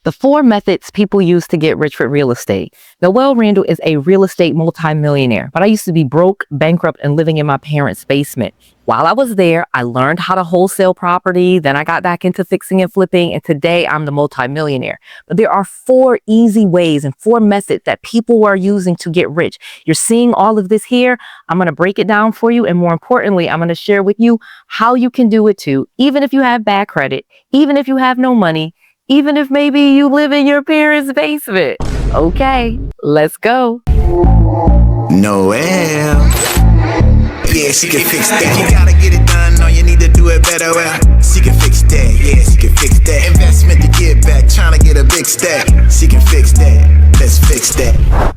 The 4 methods people use to get rich with real estate. Noelle Randall is a real estate multimillionaire, but I used to be broke, bankrupt, and living in my parents' basement. While I was there, I learned how to wholesale property. Then I got back into fixing and flipping, and today I'm the multimillionaire. But there are 4 easy ways and 4 methods that people are using to get rich. You're seeing all of this here. I'm going to break it down for you, and more importantly, I'm going to share with you how you can do it too, even if you have bad credit, even if you have no money, even if maybe you live in your parents' basement. Okay, let's go. Noelle. Yeah, she can fix that. You gotta get it done, no, you need to do it better. Well, she can fix that. Yeah, she can fix that. Investment to get back, trying to get a big stack. She can fix that. Let's fix that.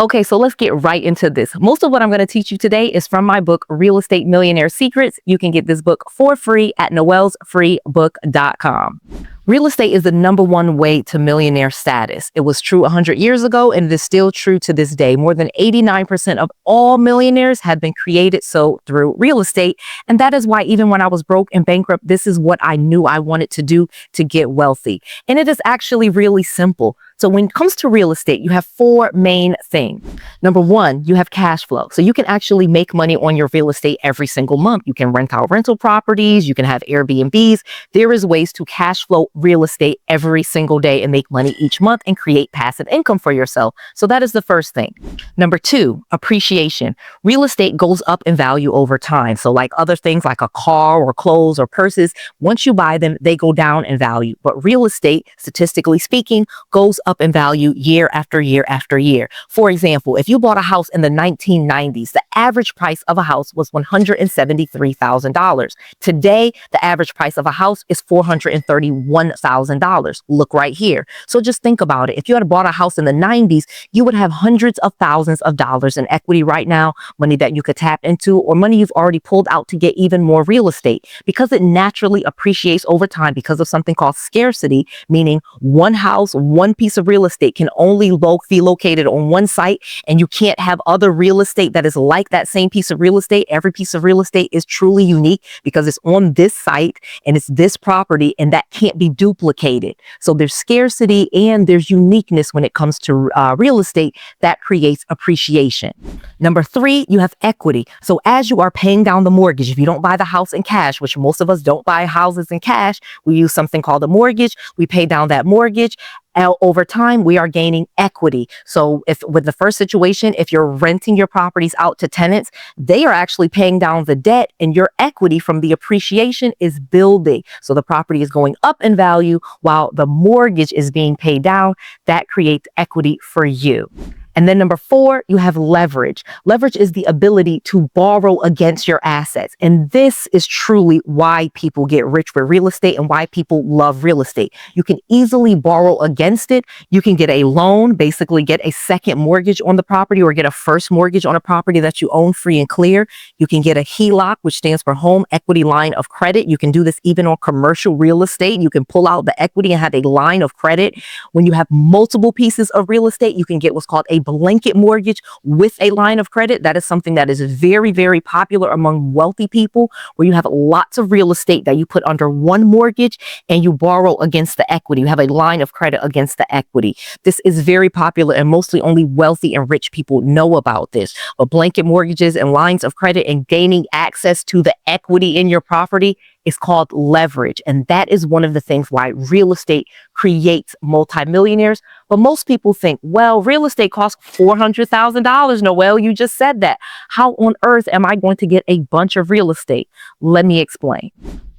Okay, so let's get right into this. Most of what I'm going to teach you today is from my book, Real Estate Millionaire Secrets. You can get this book for free at noellsfreebook.com. Real estate is the #1 way to millionaire status. It was true 100 years ago, and it is still true to this day. More than 89% of all millionaires have been created through real estate. And that is why even when I was broke and bankrupt, this is what I knew I wanted to do to get wealthy. And it is actually really simple. So when it comes to real estate, you have 4 main things. #1, you have cash flow. So you can actually make money on your real estate every single month. You can rent out rental properties. You can have Airbnbs. There is ways to cash flow real estate every single day and make money each month and create passive income for yourself. So that is the first thing. #2, appreciation. Real estate goes up in value over time. So like other things like a car or clothes or purses, once you buy them, they go down in value. But real estate, statistically speaking, goes up in value year after year after year. For example, if you bought a house in the 1990s, the average price of a house was $173,000. Today, the average price of a house is $431,000. Look right here. So just think about it. If you had bought a house in the 90s, you would have hundreds of thousands of dollars in equity right now, money that you could tap into, or money you've already pulled out to get even more real estate, because it naturally appreciates over time because of something called scarcity, meaning one house, one piece of real estate can only be located on one site, and you can't have other real estate that is like that same piece of real estate. Every piece of real estate is truly unique because it's on this site and it's this property, and that can't be duplicated. So there's scarcity and there's uniqueness when it comes to real estate that creates appreciation. #3, you have equity. So as you are paying down the mortgage, if you don't buy the house in cash, which most of us don't buy houses in cash, we use something called a mortgage. We pay down that mortgage. Over time, we are gaining equity. So if with the first situation, if you're renting your properties out to tenants, they are actually paying down the debt, and your equity from the appreciation is building. So the property is going up in value while the mortgage is being paid down. That creates equity for you. And then #4, you have leverage. Leverage is the ability to borrow against your assets. And this is truly why people get rich with real estate and why people love real estate. You can easily borrow against it. You can get a loan, basically get a second mortgage on the property, or get a first mortgage on a property that you own free and clear. You can get a HELOC, which stands for home equity line of credit. You can do this even on commercial real estate. You can pull out the equity and have a line of credit. When you have multiple pieces of real estate, you can get what's called a blanket mortgage with a line of credit. That is something that is very, very popular among wealthy people, where you have lots of real estate that you put under one mortgage and you borrow against the equity. You have a line of credit against the equity. This is very popular, and mostly only wealthy and rich people know about this. But blanket mortgages and lines of credit and gaining access to the equity in your property is called leverage. And that is one of the things why real estate creates multimillionaires. But most people think, well, real estate costs $400,000. Noelle, you just said that. How on earth am I going to get a bunch of real estate? Let me explain.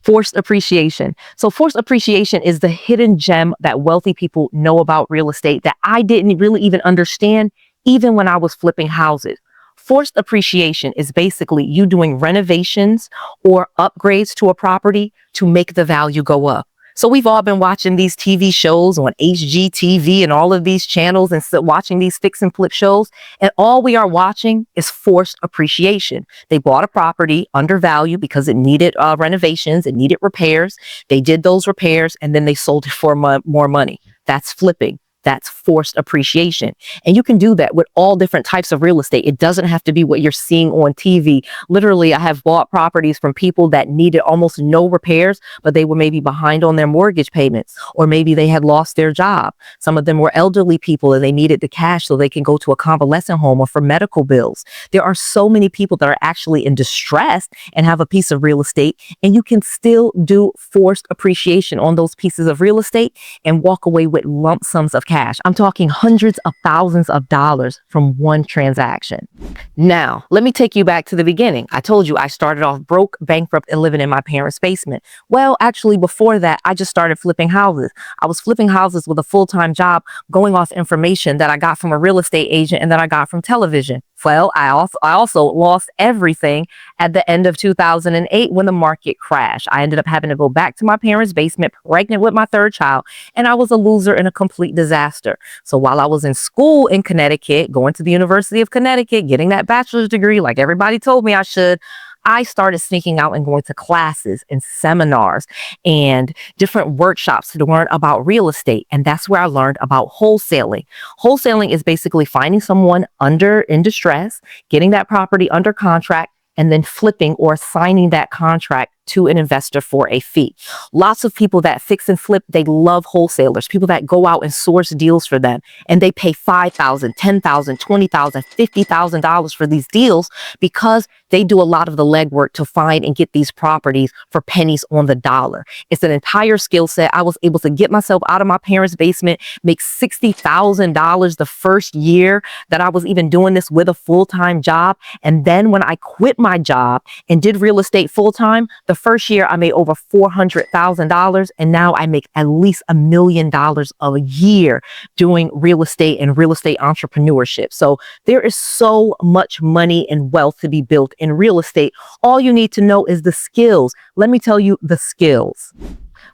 Forced appreciation. So forced appreciation is the hidden gem that wealthy people know about real estate that I didn't really even understand even when I was flipping houses. Forced appreciation is basically you doing renovations or upgrades to a property to make the value go up. So we've all been watching these TV shows on HGTV and all of these channels, and watching these fix and flip shows. And all we are watching is forced appreciation. They bought a property undervalued because it needed renovations, it needed repairs. They did those repairs, and then they sold it for more money. That's flipping. That's forced appreciation. And you can do that with all different types of real estate. It doesn't have to be what you're seeing on TV. Literally, I have bought properties from people that needed almost no repairs, but they were maybe behind on their mortgage payments, or maybe they had lost their job. Some of them were elderly people and they needed the cash so they can go to a convalescent home or for medical bills. There are so many people that are actually in distress and have a piece of real estate, and you can still do forced appreciation on those pieces of real estate and walk away with lump sums of cash. I'm talking hundreds of thousands of dollars from one transaction. Now, let me take you back to the beginning. I told you I started off broke, bankrupt, and living in my parents' basement. Well, actually, before that, I just started flipping houses. I was flipping houses with a full-time job, going off information that I got from a real estate agent and that I got from television. Well, I also lost everything at the end of 2008 when the market crashed. I ended up having to go back to my parents' basement, pregnant with my third child, and I was a loser and a complete disaster. So while I was in school in Connecticut, going to the University of Connecticut, getting that bachelor's degree like everybody told me I should, I started sneaking out and going to classes and seminars and different workshops to learn about real estate. And that's where I learned about wholesaling. Wholesaling is basically finding someone in distress, getting that property under contract, and then flipping or signing that contract to an investor for a fee. Lots of people that fix and flip, they love wholesalers, people that go out and source deals for them, and they pay $5,000, $10,000, $20,000, $50,000 for these deals because they do a lot of the legwork to find and get these properties for pennies on the dollar. It's an entire skill set. I was able to get myself out of my parents' basement, make $60,000 the first year that I was even doing this with a full-time job. And then when I quit my job and did real estate full-time, the first year I made over $400,000, and now I make at least $1 million a year doing real estate and real estate entrepreneurship. So there is so much money and wealth to be built in real estate. All you need to know is the skills. Let me tell you the skills.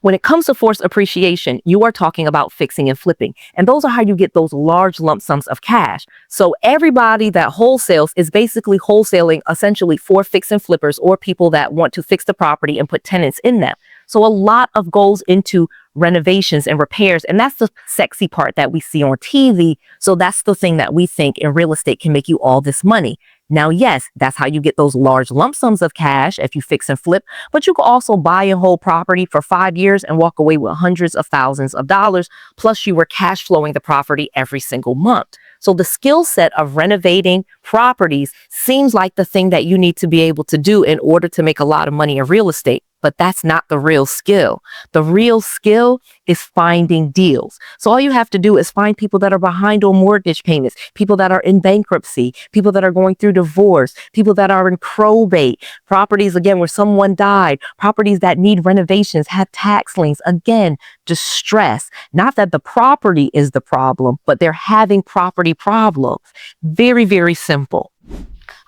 When it comes to forced appreciation, you are talking about fixing and flipping. And those are how you get those large lump sums of cash. So everybody that wholesales is basically wholesaling essentially for fix and flippers or people that want to fix the property and put tenants in them. So a lot of goes into renovations and repairs. And that's the sexy part that we see on TV. So that's the thing that we think in real estate can make you all this money. Now, yes, that's how you get those large lump sums of cash if you fix and flip, but you can also buy and hold property for 5 years and walk away with hundreds of thousands of dollars. Plus you were cash flowing the property every single month. So the skill set of renovating properties seems like the thing that you need to be able to do in order to make a lot of money in real estate. But that's not the real skill. The real skill is finding deals. So all you have to do is find people that are behind on mortgage payments, people that are in bankruptcy, people that are going through divorce, people that are in probate, properties, again, where someone died, properties that need renovations, have tax liens, again, distress. Not that the property is the problem, but they're having property problems. Very, very simple.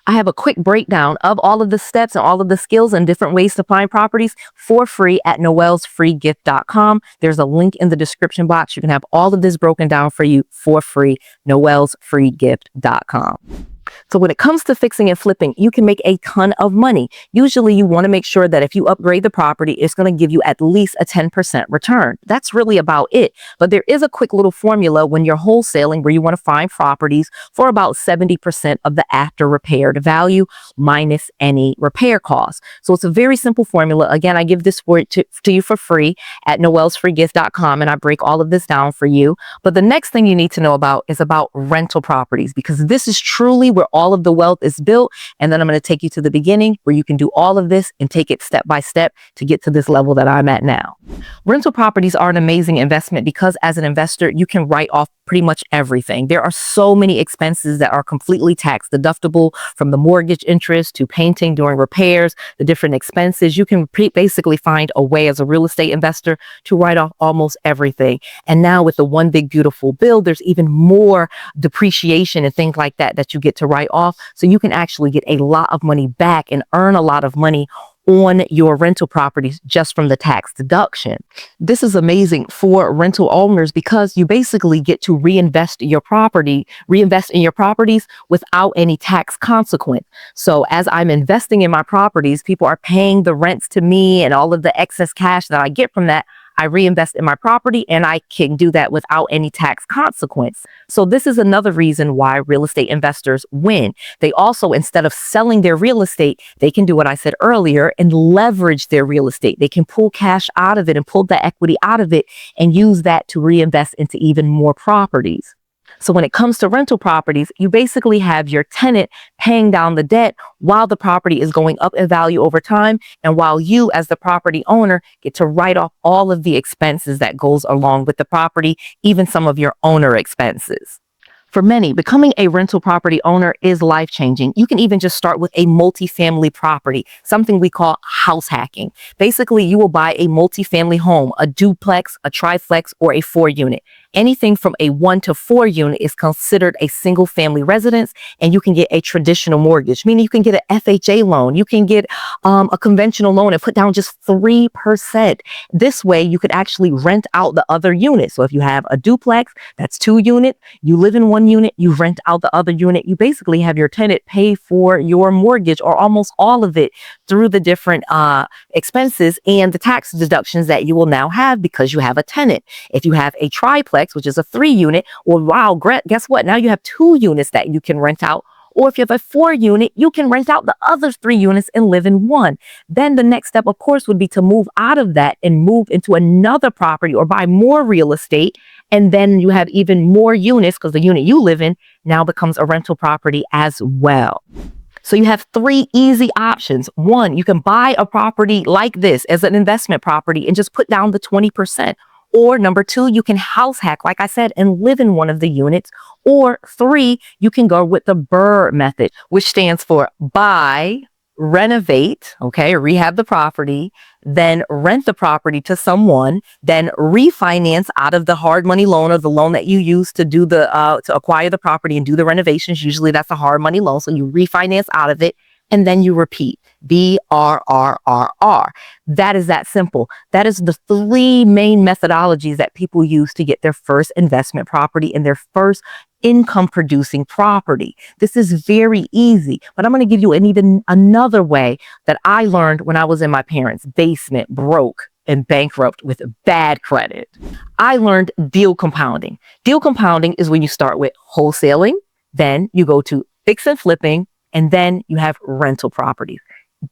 I have a quick breakdown of all of the steps and all of the skills and different ways to find properties for free at noellsfreegift.com. There's a link in the description box. You can have all of this broken down for you for free, noellsfreegift.com. So when it comes to fixing and flipping, you can make a ton of money. Usually you want to make sure that if you upgrade the property, it's going to give you at least a 10% return. That's really about it. But there is a quick little formula when you're wholesaling where you want to find properties for about 70% of the after repaired value minus any repair costs. So it's a very simple formula. Again, I give this to you for free at noellsfreegift.com, and I break all of this down for you. But the next thing you need to know about is about rental properties, because this is truly where all of the wealth is built. And then I'm going to take you to the beginning where you can do all of this and take it step by step to get to this level that I'm at now. Rental properties are an amazing investment because as an investor, you can write off pretty much everything. There are so many expenses that are completely tax deductible, from the mortgage interest to painting during repairs, the different expenses. You can basically find a way as a real estate investor to write off almost everything. And now with the One Big Beautiful Bill, there's even more depreciation and things like that that you get to write off. So you can actually get a lot of money back and earn a lot of money on your rental properties just from the tax deduction. This is amazing for rental owners because you basically get to reinvest in your properties without any tax consequence. So as I'm investing in my properties, people are paying the rents to me and all of the excess cash that I get from that, I reinvest in my property, and I can do that without any tax consequence. So this is another reason why real estate investors win. They also, instead of selling their real estate, they can do what I said earlier and leverage their real estate. They can pull cash out of it and pull the equity out of it and use that to reinvest into even more properties. So when it comes to rental properties, you basically have your tenant paying down the debt while the property is going up in value over time, and while you as the property owner get to write off all of the expenses that goes along with the property, even some of your owner expenses. For many, becoming a rental property owner is life-changing. You can even just start with a multifamily property, something we call house hacking. Basically, you will buy a multifamily home, a duplex, a triplex, or a 4-unit. Anything from a 1 to 4 unit is considered a single family residence, and you can get a traditional mortgage, meaning you can get an FHA loan. You can get a conventional loan and put down just 3%. This way, you could actually rent out the other units. So if you have a duplex, that's 2 units, you live in 1 unit, you rent out the other unit, you basically have your tenant pay for your mortgage or almost all of it through the different expenses and the tax deductions that you will now have because you have a tenant. If you have a triplex, which is a 3-unit, well, wow, guess what? Now you have 2 units that you can rent out. Or if you have a 4-unit, you can rent out the other 3 units and live in 1. Then the next step, of course, would be to move out of that and move into another property or buy more real estate. And then you have even more units because the unit you live in now becomes a rental property as well. So you have 3 easy options. 1, you can buy a property like this as an investment property and just put down the 20%. Or number 2, you can house hack, like I said, and live in one of the units. Or 3, you can go with the BRRRR method, which stands for buy, renovate, okay, rehab the property, then rent the property to someone, then refinance out of the hard money loan or the loan that you use to do to acquire the property and do the renovations. Usually that's a hard money loan. So you refinance out of it and then you repeat. BRRRR. That is that simple. That is the 3 main methodologies that people use to get their first investment property and their first income producing property. This is very easy, but I'm going to give you even another way that I learned when I was in my parents' basement, broke and bankrupt with bad credit. I learned deal compounding. Deal compounding is when you start with wholesaling, then you go to fix and flipping, and then you have rental properties.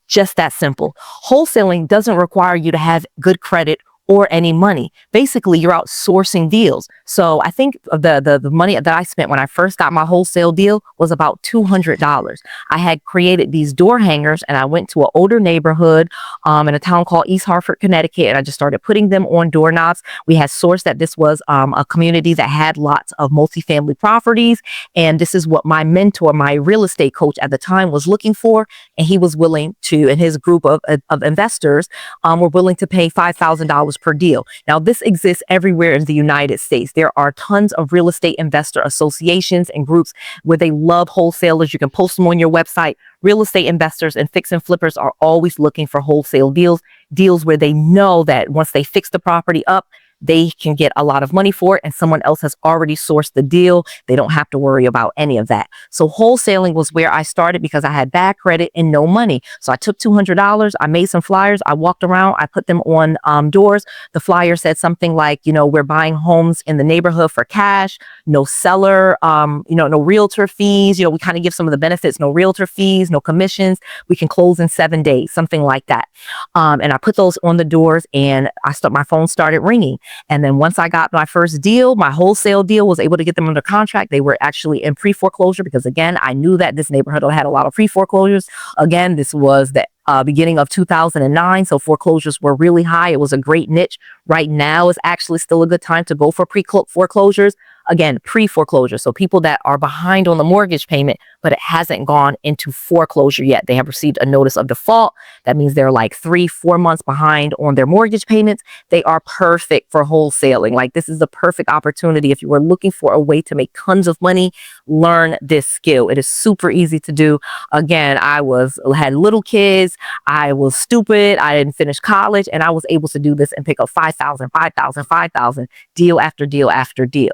Just that simple. Wholesaling doesn't require you to have good credit or any money. Basically, you're out sourcing deals. So I think the money that I spent when I first got my wholesale deal was about $200. I had created these door hangers and I went to an older neighborhood in a town called East Hartford, Connecticut, and I just started putting them on doorknobs. We had sourced that this was a community that had lots of multifamily properties. And this is what my mentor, my real estate coach at the time was looking for. And he was willing to, and his group of investors were willing to pay $5,000 per deal. Now, this exists everywhere in the United States. There are tons of real estate investor associations and groups where they love wholesalers. You can post them on your website. Real estate investors and fix and flippers are always looking for wholesale deals where they know that once they fix the property up, they can get a lot of money for it and someone else has already sourced the deal. They don't have to worry about any of that. So wholesaling was where I started because I had bad credit and no money. So I took $200. I made some flyers. I walked around. I put them on doors. The flyer said something like, we're buying homes in the neighborhood for cash, no seller, no realtor fees. We kind of give some of the benefits, no realtor fees, no commissions. We can close in 7 days, something like that. And I put those on the doors and my phone started ringing. And then once I got my first deal, my wholesale deal, was able to get them under contract. They were actually in pre-foreclosure because, again, I knew that this neighborhood had a lot of pre-foreclosures. Again, this was the beginning of 2009. So foreclosures were really high. It was a great niche. Right now is actually still a good time to go for pre-foreclosures. Again, pre-foreclosure. So people that are behind on the mortgage payment, but it hasn't gone into foreclosure yet. They have received a notice of default. That means they're like 3-4 months behind on their mortgage payments. They are perfect for wholesaling. Like, this is the perfect opportunity. If you are looking for a way to make tons of money, learn this skill. It is super easy to do. Again, I had little kids. I was stupid. I didn't finish college, and I was able to do this and pick up $5,000, $5,000, $5,000, deal after deal after deal.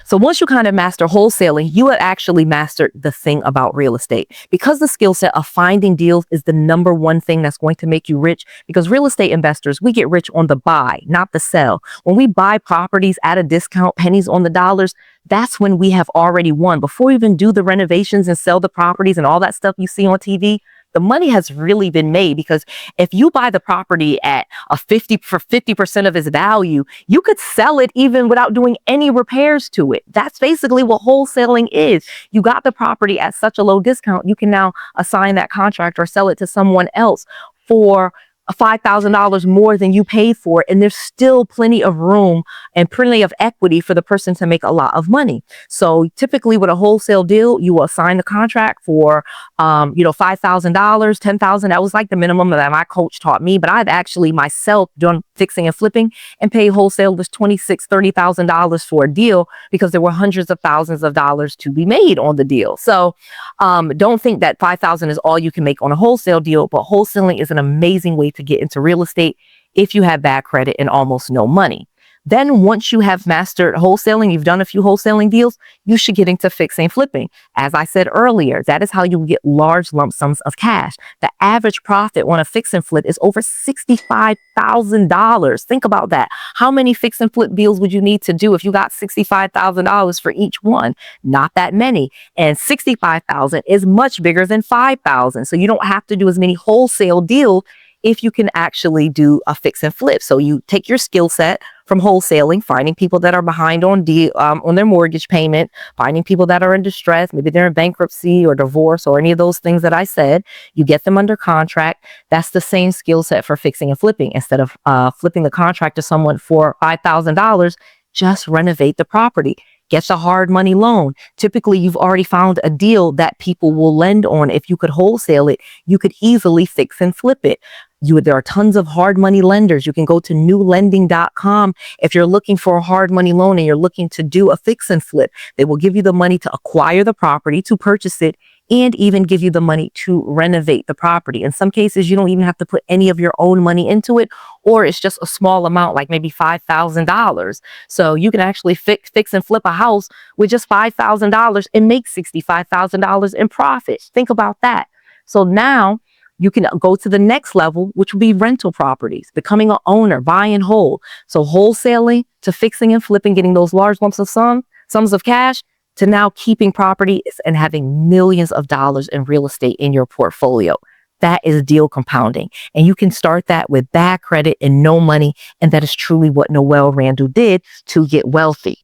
So once you kind of master wholesaling, you have actually mastered the thing about real estate, because the skill set of finding deals is the number one thing that's going to make you rich. Because real estate investors, we get rich on the buy, not the sell. When we buy properties at a discount, pennies on the dollars, that's when we have already won. Before we even do the renovations and sell the properties and all that stuff you see on TV, the money has really been made. Because if you buy the property at a 50% of its value, you could sell it even without doing any repairs to it. That's basically what wholesaling is. You got the property at such a low discount, you can now assign that contract or sell it to someone else for $5,000 more than you paid for it, and there's still plenty of room and plenty of equity for the person to make a lot of money. So typically with a wholesale deal, you will assign the contract for $5,000, $10,000. That was like the minimum that my coach taught me, but I've actually myself done fixing and flipping and paid wholesalers $26,000, $30,000 for a deal, because there were hundreds of thousands of dollars to be made on the deal. So don't think that $5,000 is all you can make on a wholesale deal, but wholesaling is an amazing way to get into real estate if you have bad credit and almost no money. Then once you have mastered wholesaling, you've done a few wholesaling deals, you should get into fixing and flipping. As I said earlier, that is how you get large lump sums of cash. The average profit on a fix and flip is over $65,000. Think about that. How many fix and flip deals would you need to do if you got $65,000 for each one? Not that many. And $65,000 is much bigger than $5,000. So you don't have to do as many wholesale deals if you can actually do a fix and flip. So you take your skill set from wholesaling, finding people that are behind on their mortgage payment, finding people that are in distress, maybe they're in bankruptcy or divorce or any of those things that I said. You get them under contract. That's the same skill set for fixing and flipping. Instead of flipping the contract to someone for $5,000, just renovate the property. Get the hard money loan. Typically, you've already found a deal that people will lend on. If you could wholesale it, you could easily fix and flip it. There are tons of hard money lenders. You can go to newlending.com. If you're looking for a hard money loan and you're looking to do a fix and flip, they will give you the money to acquire the property, to purchase it, and even give you the money to renovate the property. In some cases, you don't even have to put any of your own money into it, or it's just a small amount, like maybe $5,000. So you can actually fix and flip a house with just $5,000 and make $65,000 in profit. Think about that. So now you can go to the next level, which will be rental properties, becoming an owner, buy and hold. So wholesaling to fixing and flipping, getting those large lumps of sums of cash, to now keeping properties and having millions of dollars in real estate in your portfolio. That is deal compounding. And you can start that with bad credit and no money. And that is truly what Noelle Randall did to get wealthy.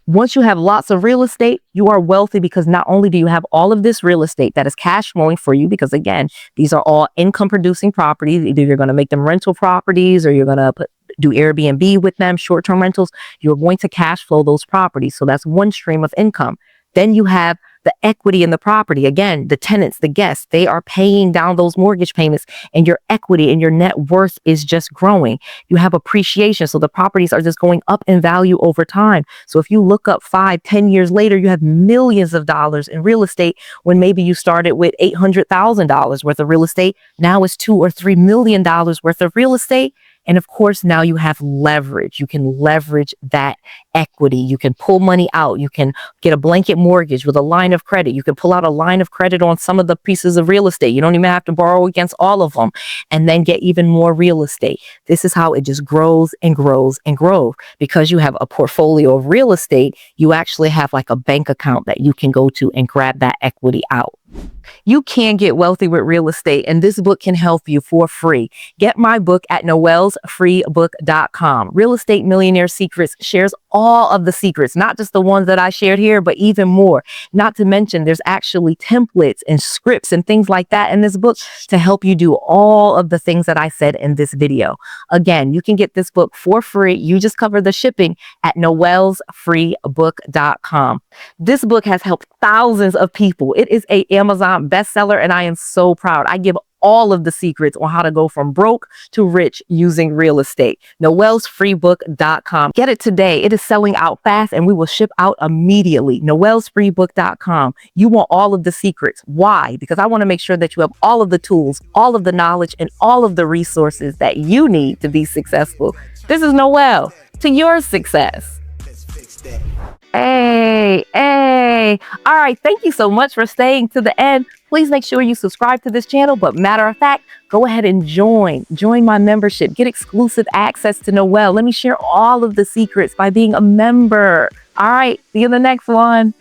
Once you have lots of real estate, you are wealthy, because not only do you have all of this real estate that is cash flowing for you, because again, these are all income producing properties. Either you're going to make them rental properties or you're going to do Airbnb with them, short-term rentals. You're going to cash flow those properties. So that's one stream of income. Then you have the equity in the property. Again, the tenants, the guests, they are paying down those mortgage payments, and your equity and your net worth is just growing. You have appreciation. So the properties are just going up in value over time. So if you look up 5-10 years later, you have millions of dollars in real estate, when maybe you started with $800,000 worth of real estate. Now it's $2 or $3 million worth of real estate. And of course, now you have leverage. You can leverage that equity. You can pull money out. You can get a blanket mortgage with a line of credit. You can pull out a line of credit on some of the pieces of real estate. You don't even have to borrow against all of them, and then get even more real estate. This is how it just grows and grows and grows. Because you have a portfolio of real estate, you actually have like a bank account that you can go to and grab that equity out. You can get wealthy with real estate, and this book can help you for free. Get my book at noellsfreebook.com. Real Estate Millionaire Secrets shares all of the secrets, not just the ones that I shared here, but even more. Not to mention, there's actually templates and scripts and things like that in this book to help you do all of the things that I said in this video. Again, you can get this book for free. You just cover the shipping at noellsfreebook.com. This book has helped thousands of people. It is an Amazon bestseller, and I am so proud. I give all of the secrets on how to go from broke to rich using real estate. noellsfreebook.com. Get it today. It is selling out fast, and we will ship out immediately. noellsfreebook.com. You want all of the secrets. Why? Because I want to make sure that you have all of the tools, all of the knowledge, and all of the resources that you need to be successful. This is Noelle, to your success. Let's fix that. Hey, hey. All right. Thank you so much for staying to the end. Please make sure you subscribe to this channel. But matter of fact, go ahead and join my membership. Get exclusive access to Noelle. Let me share all of the secrets by being a member. All right. See you in the next one.